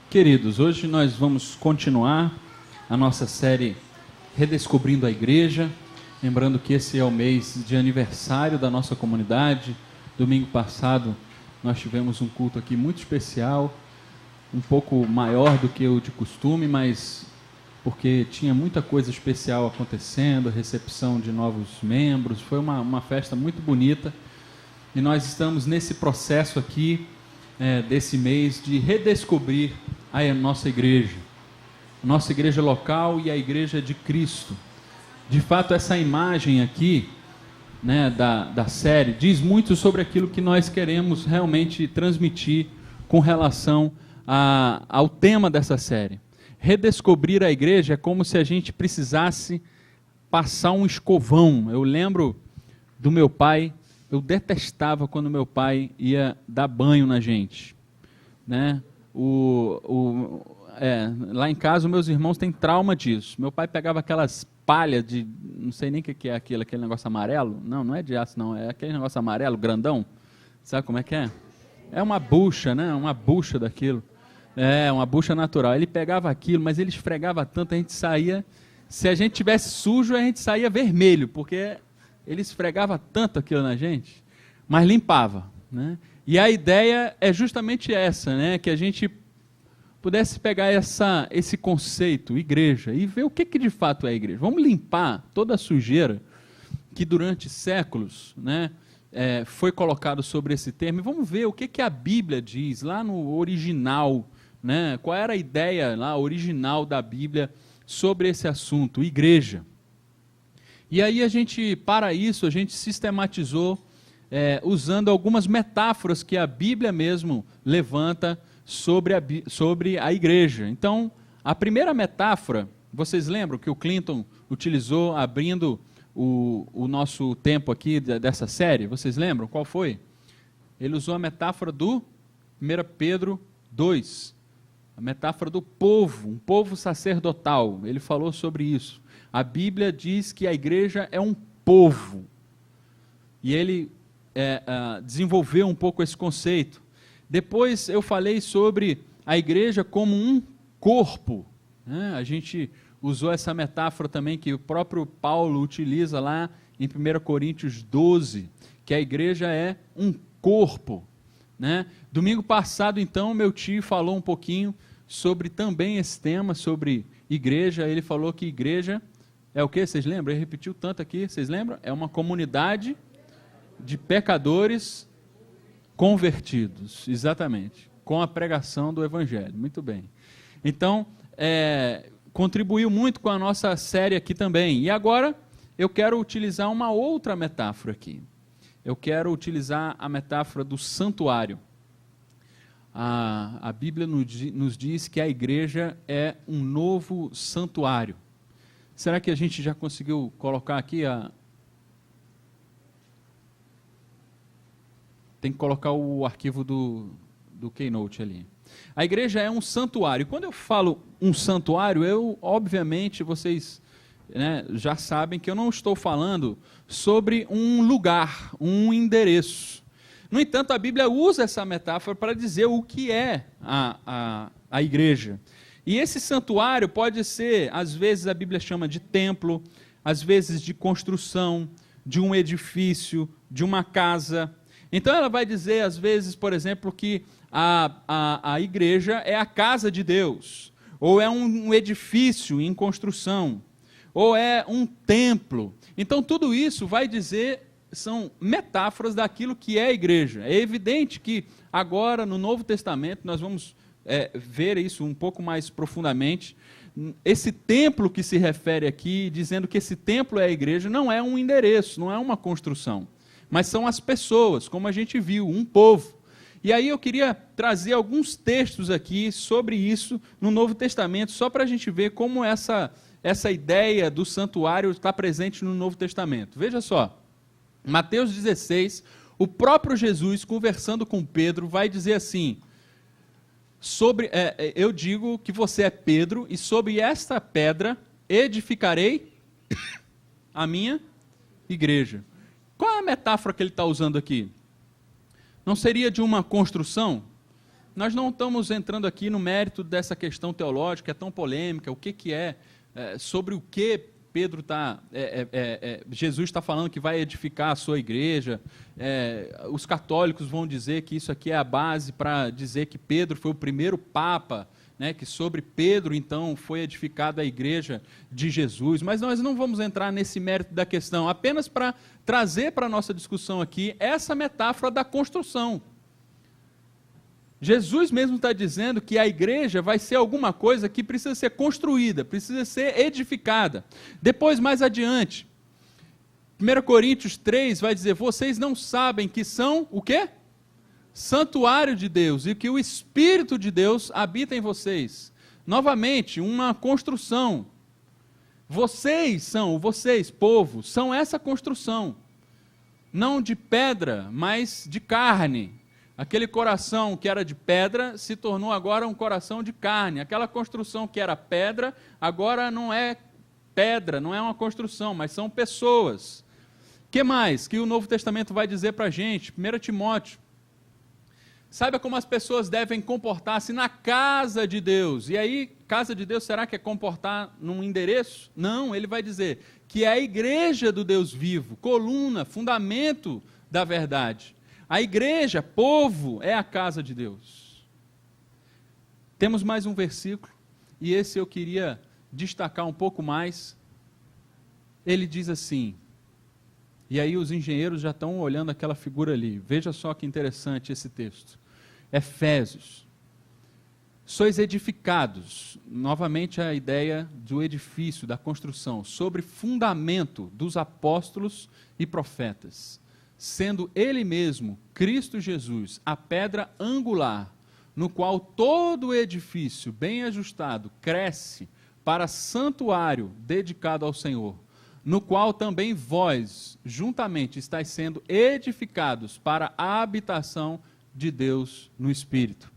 Queridos, hoje nós vamos continuar a nossa série Redescobrindo a Igreja. Lembrando que esse é o mês de aniversário da nossa comunidade. Domingo passado nós tivemos um culto aqui muito especial, um pouco maior do que o de costume, mas porque tinha muita coisa especial acontecendo, recepção de novos membros, foi uma festa muito bonita. E nós estamos nesse processo aqui, desse mês, de redescobrir a nossa igreja local e a igreja de Cristo. De fato, essa imagem aqui, né, da série, diz muito sobre aquilo que nós queremos realmente transmitir com relação ao tema dessa série. Redescobrir a igreja é como se a gente precisasse passar um escovão. Eu lembro do meu pai, eu detestava quando meu pai ia dar banho na gente, né? Lá em casa, meus irmãos têm trauma disso. Meu pai pegava aquelas palhas de, não sei nem o que é aquele negócio amarelo. Não é de aço, não. É aquele negócio amarelo, grandão. Sabe como é que é? É uma bucha, né? Uma bucha daquilo. É, uma bucha natural. Ele pegava aquilo, mas ele esfregava tanto, a gente saía... Se a gente tivesse sujo, a gente saía vermelho, porque ele esfregava tanto aquilo na gente, mas limpava, né? E a ideia é justamente essa, né? Que a gente pudesse pegar esse conceito, igreja, e ver o que de fato é a igreja. Vamos limpar toda a sujeira que durante séculos, né, foi colocado sobre esse termo, e vamos ver o que a Bíblia diz, lá no original, né? Qual era a ideia lá original da Bíblia sobre esse assunto, igreja. E aí para isso, a gente sistematizou usando algumas metáforas que a Bíblia mesmo levanta sobre a igreja. Então, a primeira metáfora, vocês lembram que o Clinton utilizou abrindo o nosso tempo aqui dessa série? Vocês lembram qual foi? Ele usou a metáfora do 1 Pedro 2, a metáfora do povo, um povo sacerdotal. Ele falou sobre isso. A Bíblia diz que a igreja é um povo. E ele desenvolveu um pouco esse conceito. Depois eu falei sobre a igreja como um corpo, né? A gente usou essa metáfora também que o próprio Paulo utiliza lá em 1 Coríntios 12, que a igreja é um corpo, né? Domingo passado, então, meu tio falou um pouquinho sobre também esse tema, sobre igreja. Ele falou que igreja é o quê? Vocês lembram? Ele repetiu tanto aqui, vocês lembram? É uma comunidade de pecadores convertidos, exatamente, com a pregação do Evangelho. Muito bem. Então, contribuiu muito com a nossa série aqui também. E agora, eu quero utilizar uma outra metáfora aqui. Eu quero utilizar a metáfora do santuário. A Bíblia nos diz que a igreja é um novo santuário. Será que a gente já conseguiu colocar aqui Tem que colocar o arquivo do Keynote ali. A igreja é um santuário. Quando eu falo um santuário, obviamente, vocês, né, já sabem que eu não estou falando sobre um lugar, um endereço. No entanto, a Bíblia usa essa metáfora para dizer o que é a igreja. E esse santuário pode ser, às vezes a Bíblia chama de templo, às vezes de construção, de um edifício, de uma casa. Então ela vai dizer, às vezes, por exemplo, que a igreja é a casa de Deus, ou é um edifício em construção, ou é um templo. Então tudo isso vai dizer, são metáforas daquilo que é a igreja. É evidente que agora, no Novo Testamento, nós vamos ver isso um pouco mais profundamente. Esse templo que se refere aqui, dizendo que esse templo é a igreja, não é um endereço, não é uma construção, mas são as pessoas, como a gente viu, um povo. E aí eu queria trazer alguns textos aqui sobre isso no Novo Testamento, só para a gente ver como essa ideia do santuário está presente no Novo Testamento. Veja só, Mateus 16, o próprio Jesus, conversando com Pedro, vai dizer assim, eu digo que você é Pedro, e sobre esta pedra edificarei a minha igreja. Qual é a metáfora que ele está usando aqui? Não seria de uma construção? Nós não estamos entrando aqui no mérito dessa questão teológica, é tão polêmica, o que é, sobre o que Pedro Jesus está falando que vai edificar a sua igreja. Os católicos vão dizer que isso aqui é a base para dizer que Pedro foi o primeiro papa, né, que sobre Pedro, então, foi edificada a igreja de Jesus. Mas nós não vamos entrar nesse mérito da questão, apenas para trazer para a nossa discussão aqui essa metáfora da construção. Jesus mesmo está dizendo que a igreja vai ser alguma coisa que precisa ser construída, precisa ser edificada. Depois, mais adiante, 1 Coríntios 3 vai dizer, vocês não sabem que são o quê? Santuário de Deus, e que o Espírito de Deus habita em vocês. Novamente, uma construção. Vocês, povo, são essa construção. Não de pedra, mas de carne. Aquele coração que era de pedra se tornou agora um coração de carne. Aquela construção que era pedra, agora não é pedra, não é uma construção, mas são pessoas. O que mais que o Novo Testamento vai dizer para a gente? 1 Timóteo. Saiba como as pessoas devem comportar-se na casa de Deus. E aí, casa de Deus, será que é comportar num endereço? Não, ele vai dizer que é a igreja do Deus vivo, coluna, fundamento da verdade. A igreja, povo, é a casa de Deus. Temos mais um versículo, e esse eu queria destacar um pouco mais. Ele diz assim, e aí os engenheiros já estão olhando aquela figura ali. Veja só que interessante esse texto. Efésios. Sois edificados, novamente a ideia do edifício, da construção, sobre fundamento dos apóstolos e profetas, sendo ele mesmo, Cristo Jesus, a pedra angular, no qual todo o edifício bem ajustado cresce para santuário dedicado ao Senhor, no qual também vós, juntamente, estáis sendo edificados para a habitação de Deus no Espírito.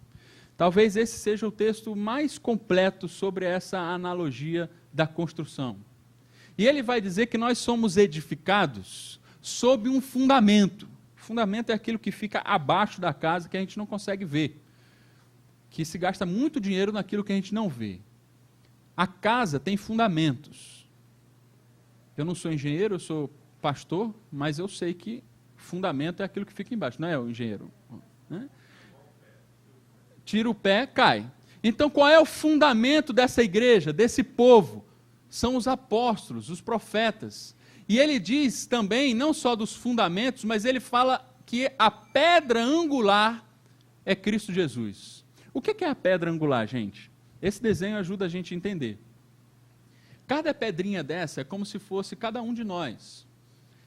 Talvez esse seja o texto mais completo sobre essa analogia da construção. E ele vai dizer que nós somos edificados sob um fundamento. O fundamento é aquilo que fica abaixo da casa que a gente não consegue ver, que se gasta muito dinheiro naquilo que a gente não vê. A casa tem fundamentos. Eu não sou engenheiro, eu sou pastor, mas eu sei que fundamento é aquilo que fica embaixo, não é o engenheiro? Né? Tira o pé, cai. Então qual é o fundamento dessa igreja, desse povo? São os apóstolos, os profetas. E ele diz também, não só dos fundamentos, mas ele fala que a pedra angular é Cristo Jesus. O que é a pedra angular, gente? Esse desenho ajuda a gente a entender. Cada pedrinha dessa é como se fosse cada um de nós.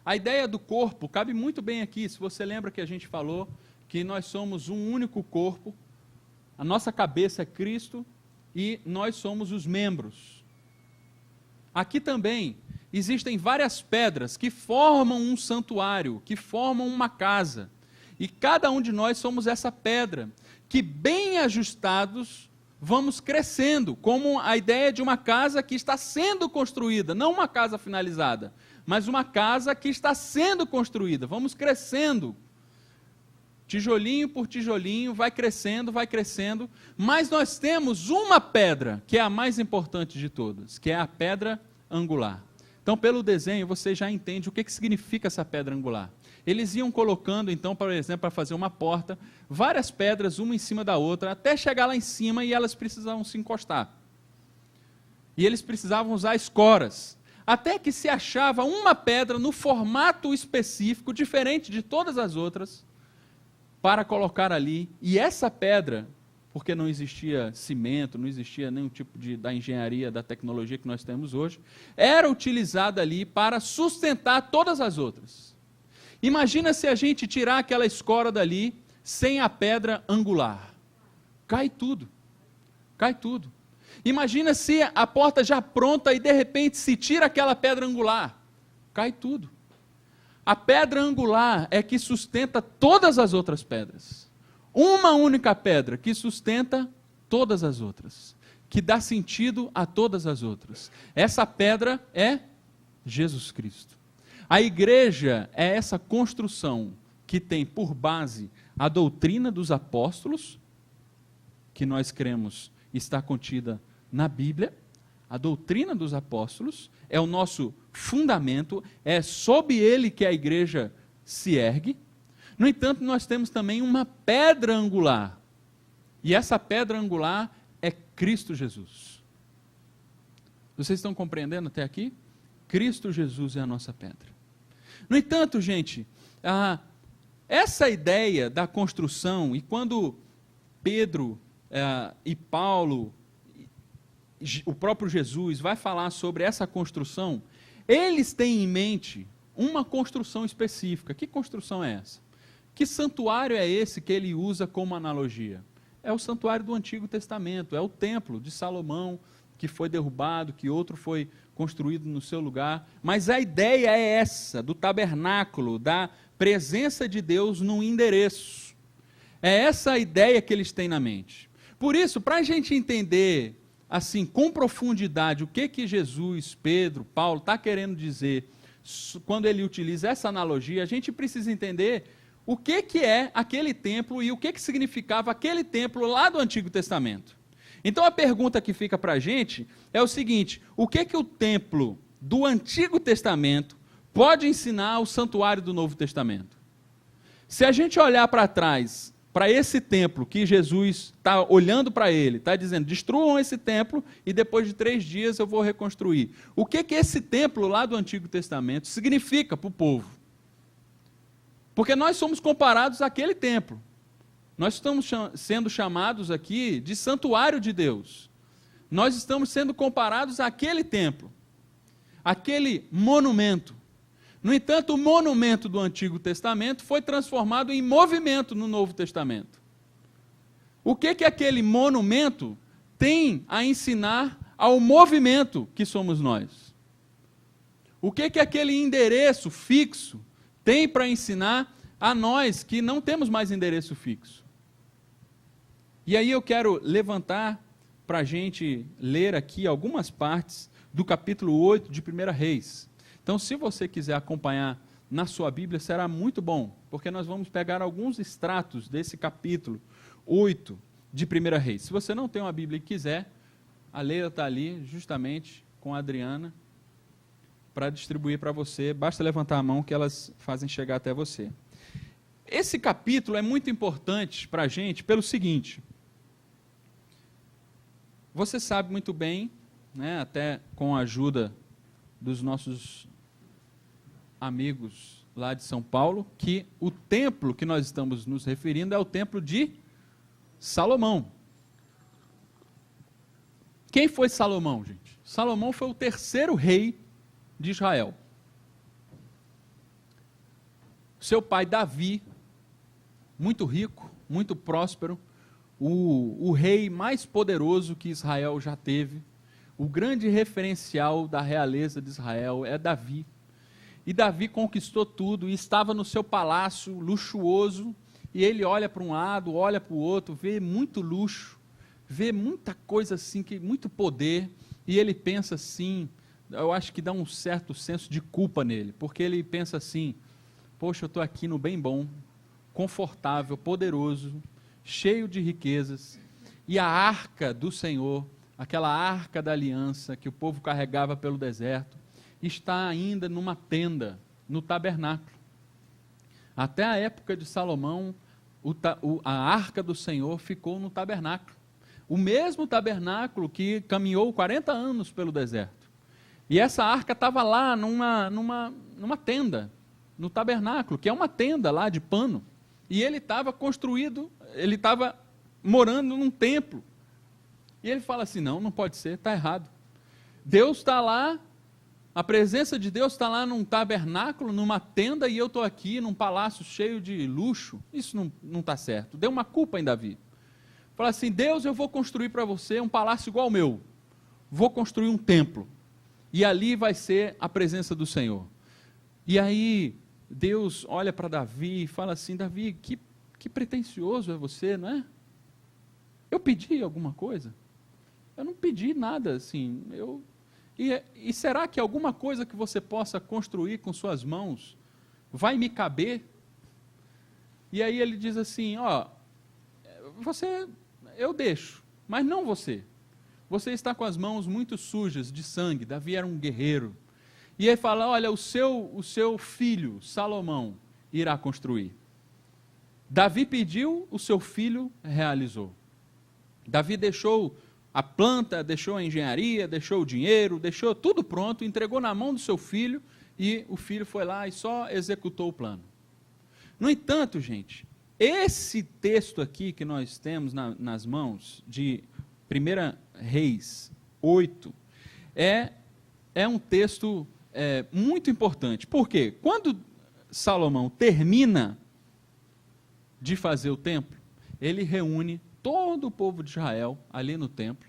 A ideia do corpo cabe muito bem aqui. Se você lembra que a gente falou que nós somos um único corpo, a nossa cabeça é Cristo e nós somos os membros. Aqui também existem várias pedras que formam um santuário, que formam uma casa. E cada um de nós somos essa pedra, que bem ajustados vamos crescendo, como a ideia de uma casa que está sendo construída, não uma casa finalizada, mas uma casa que está sendo construída. Vamos crescendo, tijolinho por tijolinho, vai crescendo, mas nós temos uma pedra, que é a mais importante de todas, que é a pedra angular. Então, pelo desenho, você já entende o que significa essa pedra angular. Eles iam colocando, então, por exemplo, para fazer uma porta, várias pedras, uma em cima da outra, até chegar lá em cima e elas precisavam se encostar. E eles precisavam usar escoras, até que se achava uma pedra no formato específico, diferente de todas as outras, para colocar ali. E essa pedra, porque não existia cimento, não existia nenhum tipo da engenharia, da tecnologia que nós temos hoje, era utilizada ali para sustentar todas as outras. Imagina se a gente tirar aquela escora dali, sem a pedra angular. Cai tudo. Cai tudo. Imagina se a porta já pronta e de repente se tira aquela pedra angular. Cai tudo. A pedra angular é que sustenta todas as outras pedras. Uma única pedra que sustenta todas as outras, que dá sentido a todas as outras. Essa pedra é Jesus Cristo. A igreja é essa construção que tem por base a doutrina dos apóstolos que nós cremos está contida na Bíblia, a doutrina dos apóstolos, é o nosso fundamento, é sob ele que a igreja se ergue. No entanto, nós temos também uma pedra angular, e essa pedra angular é Cristo Jesus. Vocês estão compreendendo até aqui? Cristo Jesus é a nossa pedra. No entanto, gente, essa ideia da construção, e quando Pedro e Paulo, o próprio Jesus, vai falar sobre essa construção, eles têm em mente uma construção específica. Que construção é essa? Que santuário é esse que ele usa como analogia? É o santuário do Antigo Testamento, é o templo de Salomão, que foi derrubado, que outro foi construído no seu lugar. Mas a ideia é essa, do tabernáculo, da presença de Deus num endereço. É essa a ideia que eles têm na mente. Por isso, para a gente entender, assim, com profundidade, o que Jesus, Pedro, Paulo está querendo dizer quando ele utiliza essa analogia, a gente precisa entender o que é aquele templo e o que significava aquele templo lá do Antigo Testamento. Então a pergunta que fica para a gente é o seguinte: o que o templo do Antigo Testamento pode ensinar ao santuário do Novo Testamento? Se a gente olhar para trás, para esse templo que Jesus está olhando para ele, está dizendo, destruam esse templo e depois de 3 dias eu vou reconstruir. O que esse templo lá do Antigo Testamento significa para o povo? Porque nós somos comparados àquele templo. Nós estamos sendo chamados aqui de santuário de Deus. Nós estamos sendo comparados àquele templo, aquele monumento. No entanto, o monumento do Antigo Testamento foi transformado em movimento no Novo Testamento. O que aquele monumento tem a ensinar ao movimento que somos nós? O que aquele endereço fixo tem para ensinar a nós que não temos mais endereço fixo? E aí eu quero levantar para a gente ler aqui algumas partes do capítulo 8 de 1 Reis. Então, se você quiser acompanhar na sua Bíblia, será muito bom, porque nós vamos pegar alguns extratos desse capítulo 8 de 1 Reis. Se você não tem uma Bíblia e quiser, a Leila está ali, justamente, com a Adriana, para distribuir para você. Basta levantar a mão que elas fazem chegar até você. Esse capítulo é muito importante para a gente pelo seguinte: você sabe muito bem, né, até com a ajuda dos nossos amigos lá de São Paulo, que o templo que nós estamos nos referindo é o templo de Salomão. Quem foi Salomão, gente? Salomão foi o 3º rei de Israel. Seu pai Davi, muito rico, muito próspero, o rei mais poderoso que Israel já teve, o grande referencial da realeza de Israel é Davi. E Davi conquistou tudo e estava no seu palácio luxuoso, e ele olha para um lado, olha para o outro, vê muito luxo, vê muita coisa assim, muito poder, e ele pensa assim, eu acho que dá um certo senso de culpa nele, porque ele pensa assim, poxa, eu estou aqui no bem bom, confortável, poderoso, cheio de riquezas, e a arca do Senhor, aquela arca da aliança que o povo carregava pelo deserto, está ainda numa tenda, no tabernáculo. Até a época de Salomão, a arca do Senhor ficou no tabernáculo. O mesmo tabernáculo que caminhou 40 anos pelo deserto. E essa arca estava lá numa tenda, no tabernáculo, que é uma tenda lá de pano. E ele estava ele estava morando num templo. E ele fala assim, não pode ser, está errado. Deus está lá, a presença de Deus está lá num tabernáculo, numa tenda, e eu estou aqui num palácio cheio de luxo. Isso não está certo. Deu uma culpa em Davi. Fala assim, Deus, eu vou construir para você um palácio igual ao meu. Vou construir um templo. E ali vai ser a presença do Senhor. E aí, Deus olha para Davi e fala assim, Davi, que pretensioso é você, não é? Eu pedi alguma coisa? Eu não pedi nada, assim, E será que alguma coisa que você possa construir com suas mãos vai me caber? E aí ele diz assim, você eu deixo, mas não você. Você está com as mãos muito sujas de sangue. Davi era um guerreiro. E ele fala, olha, o seu filho, Salomão, irá construir. Davi pediu, o seu filho realizou. Davi deixou a planta, deixou a engenharia, deixou o dinheiro, deixou tudo pronto, entregou na mão do seu filho, e o filho foi lá e só executou o plano. No entanto, gente, esse texto aqui que nós temos nas mãos, de 1 Reis 8, é um texto muito importante. Por quê? Quando Salomão termina de fazer o templo, ele reúne todo o povo de Israel ali no templo,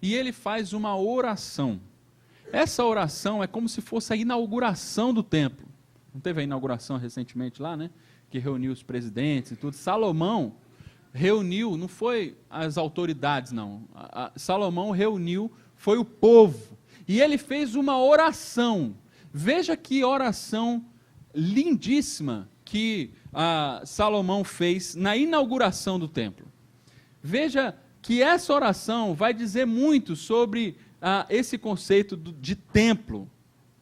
e ele faz uma oração. Essa oração é como se fosse a inauguração do templo. Não teve a inauguração recentemente lá, né? Que reuniu os presidentes e tudo. Salomão reuniu, não foi as autoridades, não. Salomão reuniu, foi o povo. E ele fez uma oração. Veja que oração lindíssima que Salomão fez na inauguração do templo. Veja que essa oração vai dizer muito sobre esse conceito de templo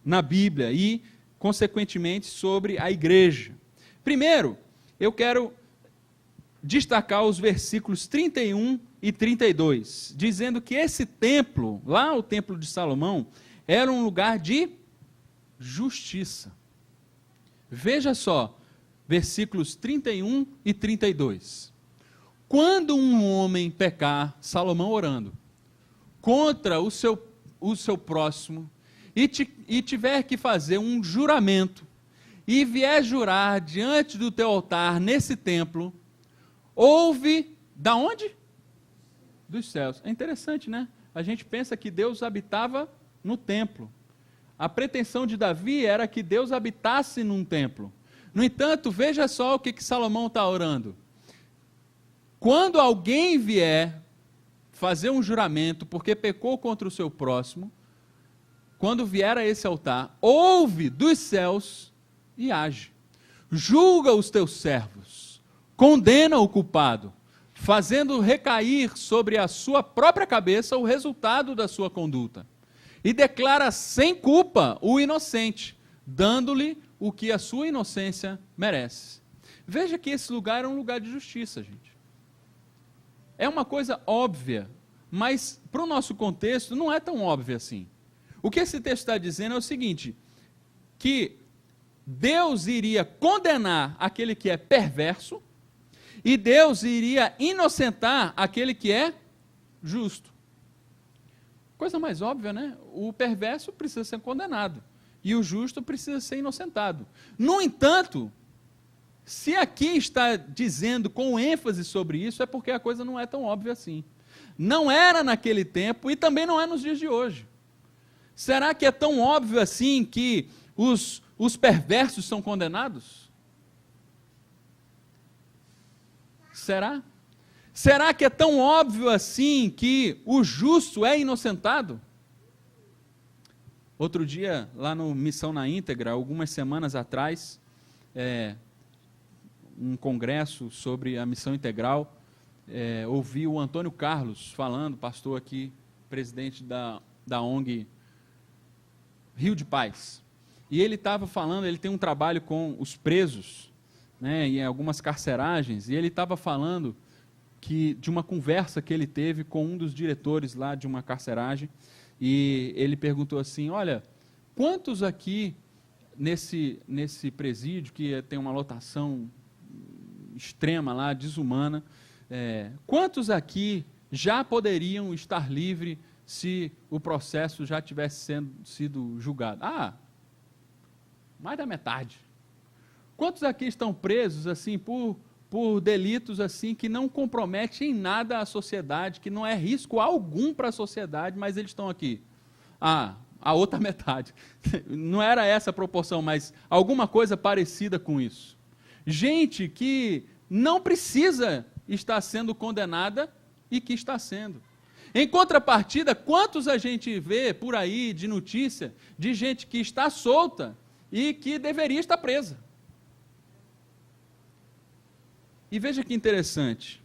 na Bíblia e, consequentemente, sobre a igreja. Primeiro, eu quero destacar os versículos 31 e 32, dizendo que esse templo, lá o templo de Salomão, era um lugar de justiça. Veja só, versículos 31 e 32. Quando um homem pecar, Salomão orando, contra o seu próximo, e tiver que fazer um juramento, e vier jurar diante do teu altar, nesse templo, ouve, da onde? Dos céus. É interessante, né? A gente pensa que Deus habitava no templo. A pretensão de Davi era que Deus habitasse num templo. No entanto, veja só o que Salomão está orando. Quando alguém vier fazer um juramento, porque pecou contra o seu próximo, quando vier a esse altar, ouve dos céus e age. Julga os teus servos, condena o culpado, fazendo recair sobre a sua própria cabeça o resultado da sua conduta. E declara sem culpa o inocente, dando-lhe o que a sua inocência merece. Veja que esse lugar é um lugar de justiça, gente. É uma coisa óbvia, mas para o nosso contexto não é tão óbvio assim. O que esse texto está dizendo é o seguinte, que Deus iria condenar aquele que é perverso e Deus iria inocentar aquele que é justo. Coisa mais óbvia, né? O perverso precisa ser condenado e o justo precisa ser inocentado. No entanto, se aqui está dizendo com ênfase sobre isso, é porque a coisa não é tão óbvia assim. Não era naquele tempo e também não é nos dias de hoje. Será que é tão óbvio assim que os perversos são condenados? Será? Será que é tão óbvio assim que o justo é inocentado? Outro dia, lá no Missão na Íntegra, algumas semanas atrás, um congresso sobre a missão integral, ouvi o Antônio Carlos falando, pastor aqui, presidente da ONG Rio de Paz. E ele estava falando, ele tem um trabalho com os presos, né, em algumas carceragens, e ele estava falando de uma conversa que ele teve com um dos diretores lá de uma carceragem, e ele perguntou assim, olha, quantos aqui nesse presídio, que tem uma lotação extrema lá, desumana, quantos aqui já poderiam estar livres se o processo já tivesse sido julgado? Mais da metade. Quantos aqui estão presos assim por delitos assim que não comprometem em nada a sociedade, que não é risco algum para a sociedade, mas eles estão aqui? A outra metade. Não era essa a proporção, mas alguma coisa parecida com isso. Gente que não precisa estar sendo condenada e que está sendo. Em contrapartida, quantos a gente vê por aí de notícia de gente que está solta e que deveria estar presa? E veja que interessante,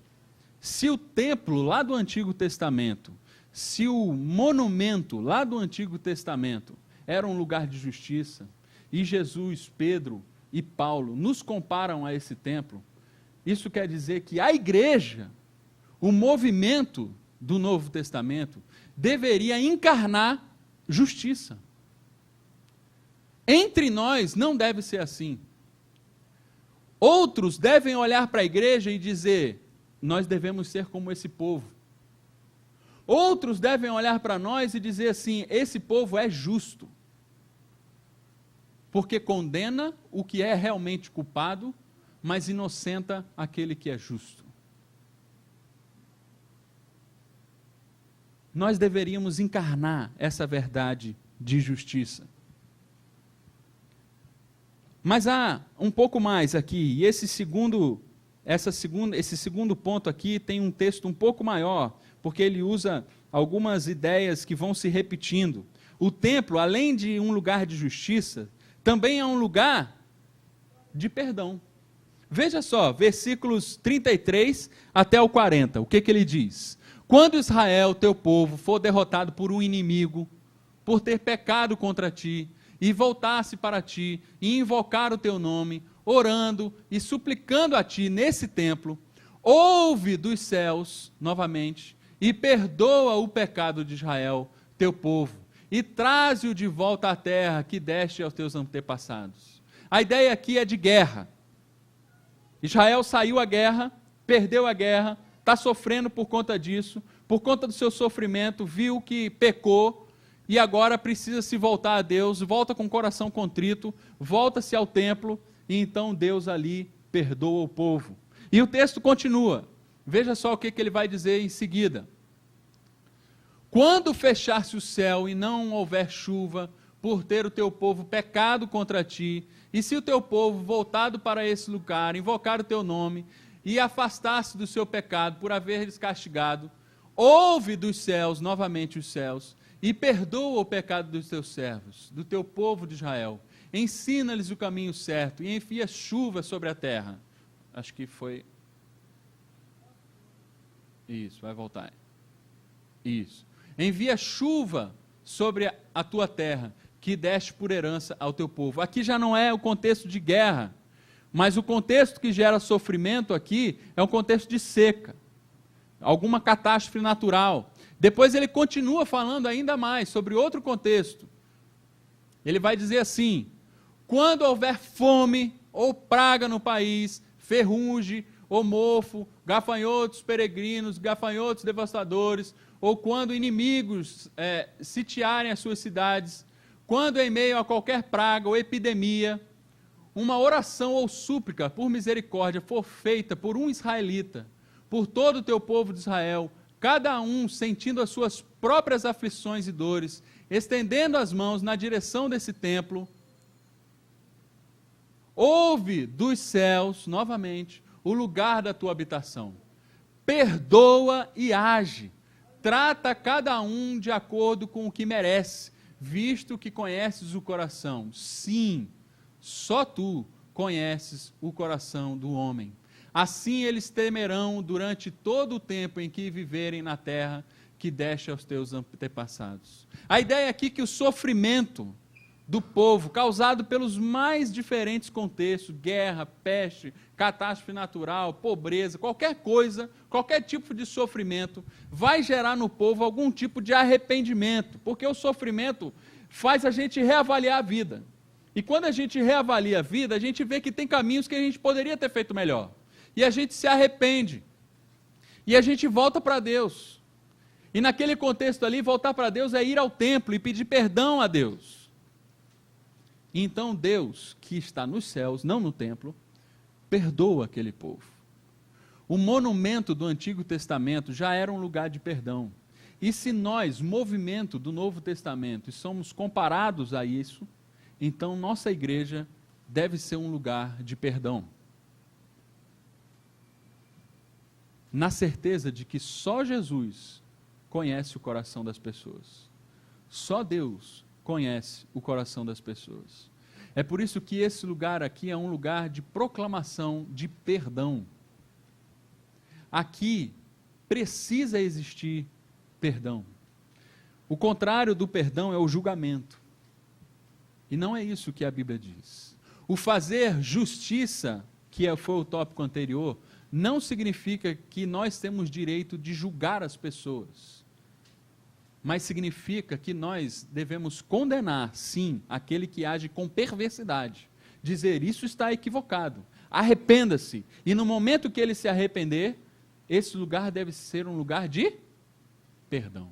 Se o templo lá do Antigo Testamento, se o monumento lá do Antigo Testamento era um lugar de justiça, e Jesus, Pedro e Paulo nos comparam a esse templo, isso quer dizer que a igreja, o movimento do Novo Testamento, deveria encarnar justiça. Entre nós não deve ser assim. Outros devem olhar para a igreja e dizer: nós devemos ser como esse povo. Outros devem olhar para nós e dizer assim: esse povo é justo, porque condena o que é realmente culpado, mas inocenta aquele que é justo. Nós deveríamos encarnar essa verdade de justiça. Mas há um pouco mais aqui, e esse segundo ponto aqui tem um texto um pouco maior, porque ele usa algumas ideias que vão se repetindo. O templo, além de um lugar de justiça, também é um lugar de perdão. Veja só, versículos 33 até o 40, o que ele diz? Quando Israel, teu povo, for derrotado por um inimigo, por ter pecado contra ti, e voltar-se para ti, e invocar o teu nome, orando e suplicando a ti nesse templo, ouve dos céus, novamente, e perdoa o pecado de Israel, teu povo, e traze-o de volta à terra que deste aos teus antepassados. A ideia aqui é de guerra. Israel saiu à guerra, perdeu a guerra, está sofrendo por conta disso, por conta do seu sofrimento, viu que pecou, e agora precisa se voltar a Deus, volta com o coração contrito, volta-se ao templo, e então Deus ali perdoa o povo. E o texto continua, veja só o que ele vai dizer em seguida. Quando fechar-se o céu e não houver chuva, por ter o teu povo pecado contra ti, e se o teu povo voltado para esse lugar, invocar o teu nome, e afastar-se do seu pecado por haver-lhes castigado, ouve dos céus, novamente os céus, e perdoa o pecado dos teus servos, do teu povo de Israel. Ensina-lhes o caminho certo e enfia chuva sobre a terra. Acho que foi... Isso, vai voltar. Isso. Envia chuva sobre a tua terra, que deste por herança ao teu povo. Aqui já não é o contexto de guerra, mas o contexto que gera sofrimento aqui é um contexto de seca, alguma catástrofe natural. Depois ele continua falando ainda mais sobre outro contexto. Ele vai dizer assim: quando houver fome ou praga no país, ferrugem ou mofo, gafanhotos peregrinos, gafanhotos devastadores, ou quando inimigos sitiarem as suas cidades, quando em meio a qualquer praga ou epidemia, uma oração ou súplica por misericórdia for feita por um israelita, por todo o teu povo de Israel, cada um sentindo as suas próprias aflições e dores, estendendo as mãos na direção desse templo, ouve dos céus, novamente, o lugar da tua habitação, perdoa e age, trata cada um de acordo com o que merece, visto que conheces o coração. Sim, só tu conheces o coração do homem. Assim eles temerão durante todo o tempo em que viverem na terra que deste aos teus antepassados. A ideia aqui é que o sofrimento do povo, causado pelos mais diferentes contextos, guerra, peste, catástrofe natural, pobreza, qualquer coisa, qualquer tipo de sofrimento, vai gerar no povo algum tipo de arrependimento, porque o sofrimento faz a gente reavaliar a vida. E quando a gente reavalia a vida, a gente vê que tem caminhos que a gente poderia ter feito melhor. E a gente se arrepende. E a gente volta para Deus. E naquele contexto ali, voltar para Deus é ir ao templo e pedir perdão a Deus. E então Deus, que está nos céus, não no templo, perdoa aquele povo. O monumento do Antigo Testamento já era um lugar de perdão. E se nós, movimento do Novo Testamento, somos comparados a isso, então nossa igreja deve ser um lugar de perdão. Na certeza de que só Jesus conhece o coração das pessoas. Só Deus conhece o coração das pessoas. É por isso que esse lugar aqui é um lugar de proclamação de perdão. Aqui precisa existir perdão. O contrário do perdão é o julgamento. E não é isso que a Bíblia diz. O fazer justiça, que foi o tópico anterior, não significa que nós temos direito de julgar as pessoas. Mas significa que nós devemos condenar, sim, aquele que age com perversidade. Dizer, isso está equivocado. Arrependa-se. E no momento que ele se arrepender, esse lugar deve ser um lugar de perdão.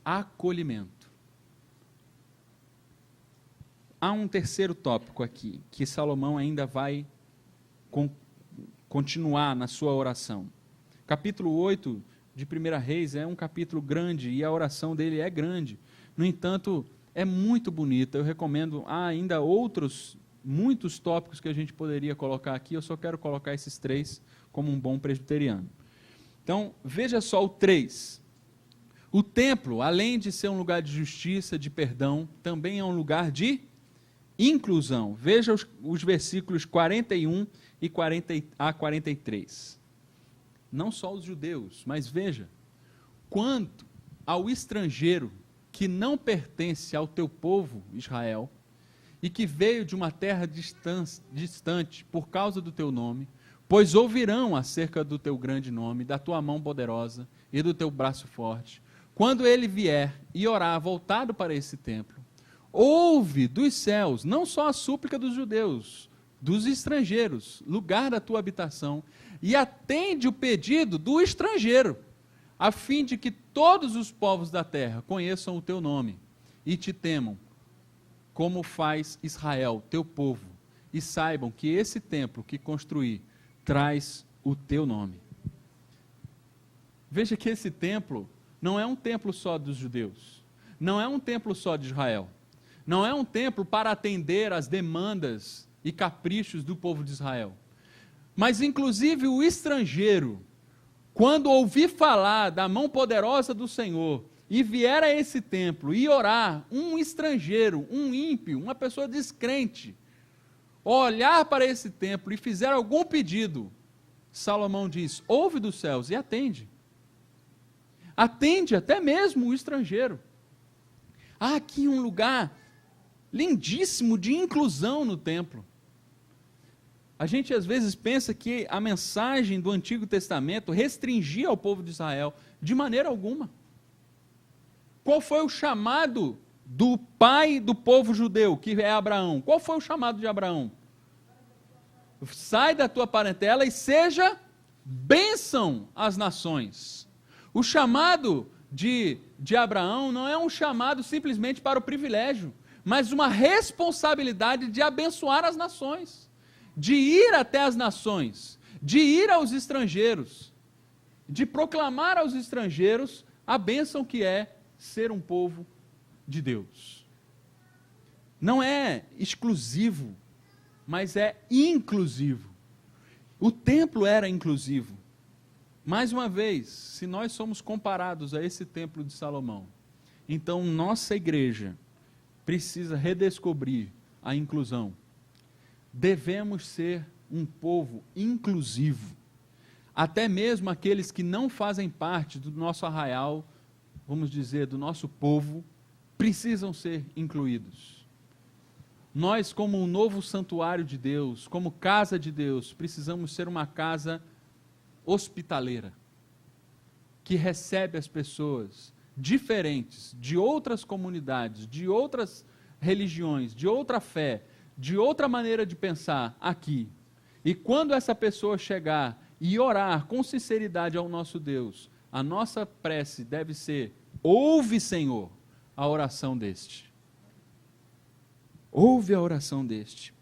Acolhimento. Há um terceiro tópico aqui, que Salomão ainda vai continuar na sua oração. Capítulo 8 de 1 Reis é um capítulo grande, e a oração dele é grande. No entanto, é muito bonita. Eu recomendo, há ainda muitos tópicos que a gente poderia colocar aqui, eu só quero colocar esses 3 como um bom presbiteriano. Então, veja só o 3. O templo, além de ser um lugar de justiça, de perdão, também é um lugar de inclusão. Veja os versículos 41 a 43. Não só os judeus, mas veja, quanto ao estrangeiro que não pertence ao teu povo, Israel, e que veio de uma terra distante por causa do teu nome, pois ouvirão acerca do teu grande nome, da tua mão poderosa e do teu braço forte, quando ele vier e orar voltado para esse templo. Ouve dos céus, não só a súplica dos judeus, dos estrangeiros, lugar da tua habitação, e atende o pedido do estrangeiro, a fim de que todos os povos da terra conheçam o teu nome e te temam, como faz Israel, teu povo, e saibam que esse templo que construí traz o teu nome. Veja que esse templo não é um templo só dos judeus, não é um templo só de Israel, não é um templo para atender às demandas e caprichos do povo de Israel, mas inclusive o estrangeiro, quando ouvir falar da mão poderosa do Senhor, e vier a esse templo e orar, um estrangeiro, um ímpio, uma pessoa descrente, olhar para esse templo e fizer algum pedido, Salomão diz, ouve dos céus e atende. Atende até mesmo o estrangeiro. Há aqui um lugar lindíssimo de inclusão no templo. A gente às vezes pensa que a mensagem do Antigo Testamento restringia ao povo de Israel, de maneira alguma. Qual foi o chamado do pai do povo judeu, que é Abraão? Qual foi o chamado de Abraão? Sai da tua parentela e seja bênção às nações. O chamado de Abraão não é um chamado simplesmente para o privilégio, mas uma responsabilidade de abençoar as nações, de ir até as nações, de ir aos estrangeiros, de proclamar aos estrangeiros a bênção que é ser um povo de Deus. Não é exclusivo, mas é inclusivo. O templo era inclusivo. Mais uma vez, se nós somos comparados a esse templo de Salomão, então nossa igreja precisa redescobrir a inclusão. Devemos ser um povo inclusivo. Até mesmo aqueles que não fazem parte do nosso arraial, vamos dizer, do nosso povo, precisam ser incluídos. Nós, como um novo santuário de Deus, como casa de Deus, precisamos ser uma casa hospitaleira, que recebe as pessoas diferentes, de outras comunidades, de outras religiões, de outra fé, de outra maneira de pensar aqui. E quando essa pessoa chegar e orar com sinceridade ao nosso Deus, a nossa prece deve ser: ouve, Senhor, a oração deste. Ouve a oração deste.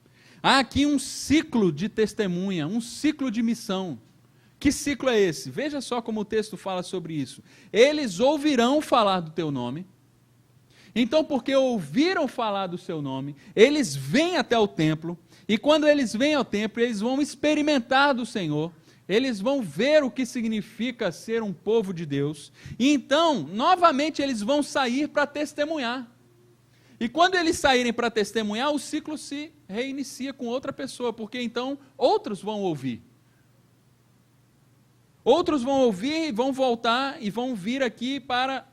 Há aqui um ciclo de testemunha, um ciclo de missão. Que ciclo é esse? Veja só como o texto fala sobre isso. Eles ouvirão falar do teu nome. Então, porque ouviram falar do seu nome, eles vêm até o templo, e quando eles vêm ao templo, eles vão experimentar do Senhor, eles vão ver o que significa ser um povo de Deus, e então, novamente, eles vão sair para testemunhar. E quando eles saírem para testemunhar, o ciclo se reinicia com outra pessoa, porque então outros vão ouvir. Outros vão ouvir, vão voltar e vão vir aqui para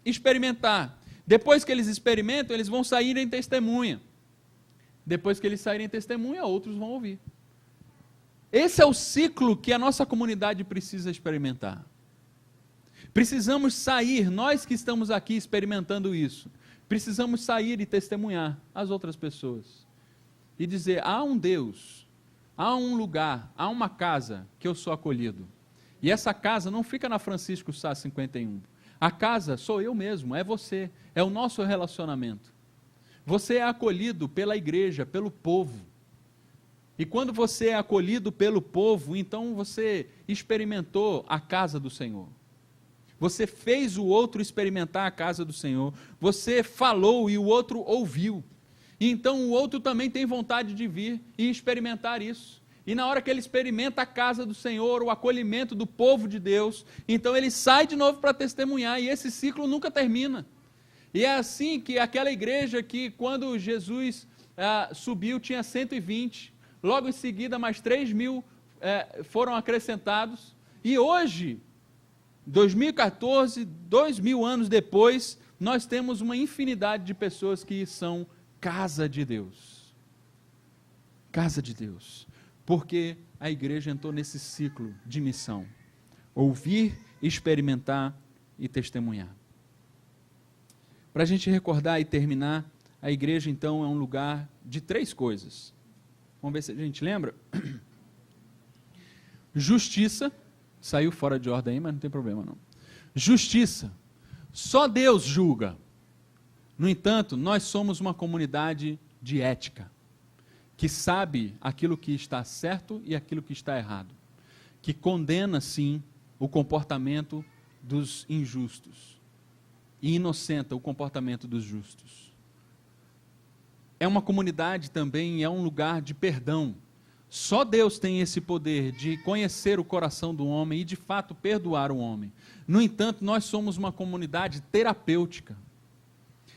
experimentar. Depois que eles experimentam, eles vão sair em testemunha. Depois que eles saírem em testemunha, outros vão ouvir. Esse é o ciclo que a nossa comunidade precisa experimentar. Precisamos sair, nós que estamos aqui experimentando isso, precisamos sair e testemunhar às outras pessoas. E dizer, há um Deus, há um lugar, há uma casa que eu sou acolhido. E essa casa não fica na Francisco Sá 51. A casa sou eu mesmo, é você, é o nosso relacionamento. Você é acolhido pela igreja, pelo povo. E quando você é acolhido pelo povo, então você experimentou a casa do Senhor. Você fez o outro experimentar a casa do Senhor. Você falou e o outro ouviu. E então o outro também tem vontade de vir e experimentar isso. E na hora que ele experimenta a casa do Senhor, o acolhimento do povo de Deus, então ele sai de novo para testemunhar, e esse ciclo nunca termina. E é assim que aquela igreja que quando Jesus subiu tinha 120, logo em seguida mais 3.000 foram acrescentados, e hoje, 2014, 2.000 anos depois, nós temos uma infinidade de pessoas que são casa de Deus. Casa de Deus. Porque a igreja entrou nesse ciclo de missão. Ouvir, experimentar e testemunhar. Para a gente recordar e terminar, a igreja então é um lugar de 3 coisas. Vamos ver se a gente lembra? Justiça, saiu fora de ordem aí, mas não tem problema não. Justiça, só Deus julga. No entanto, nós somos uma comunidade de ética, que sabe aquilo que está certo e aquilo que está errado, que condena sim o comportamento dos injustos e inocenta o comportamento dos justos. É uma comunidade também, é um lugar de perdão. Só Deus tem esse poder de conhecer o coração do homem e de fato perdoar o homem. No entanto, nós somos uma comunidade terapêutica,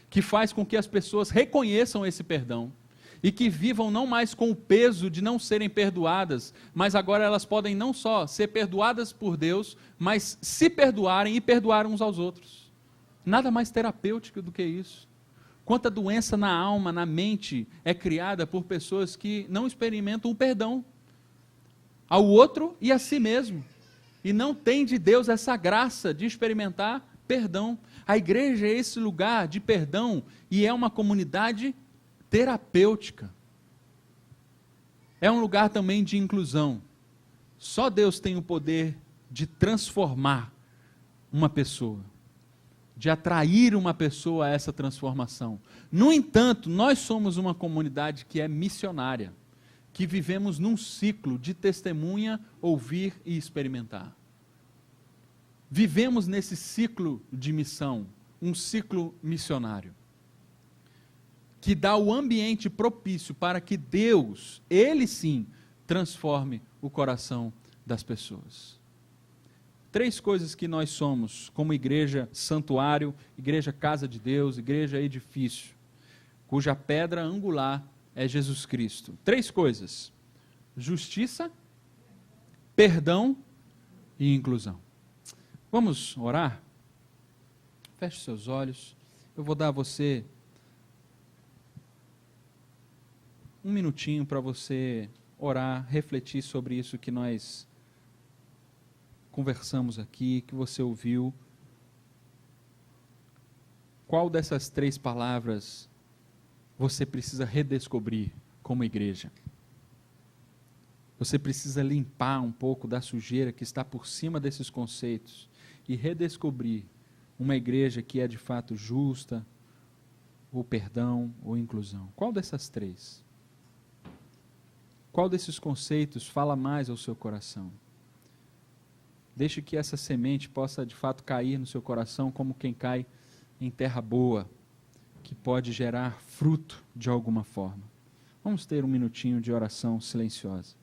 que faz com que as pessoas reconheçam esse perdão e que vivam não mais com o peso de não serem perdoadas, mas agora elas podem não só ser perdoadas por Deus, mas se perdoarem e perdoar uns aos outros. Nada mais terapêutico do que isso. Quanta doença na alma, na mente, é criada por pessoas que não experimentam o perdão ao outro e a si mesmo, e não tem de Deus essa graça de experimentar perdão. A igreja é esse lugar de perdão e é uma comunidade terapêutica. É um lugar também de inclusão. Só Deus tem o poder de transformar uma pessoa, de atrair uma pessoa a essa transformação. No entanto, nós somos uma comunidade que é missionária, que vivemos num ciclo de testemunha, ouvir e experimentar. Vivemos nesse ciclo de missão, um ciclo missionário, que dá o ambiente propício para que Deus, Ele sim, transforme o coração das pessoas. 3 coisas que nós somos, como igreja santuário, igreja casa de Deus, igreja edifício, cuja pedra angular é Jesus Cristo. 3 coisas: justiça, perdão e inclusão. Vamos orar? Feche seus olhos. Eu vou dar a você um minutinho para você orar, refletir sobre isso que nós conversamos aqui, que você ouviu. Qual dessas 3 palavras você precisa redescobrir como igreja? Você precisa limpar um pouco da sujeira que está por cima desses conceitos e redescobrir uma igreja que é de fato justa, ou perdão, ou inclusão. Qual dessas 3? Qual desses conceitos fala mais ao seu coração? Deixe que essa semente possa de fato cair no seu coração como quem cai em terra boa, que pode gerar fruto de alguma forma. Vamos ter um minutinho de oração silenciosa.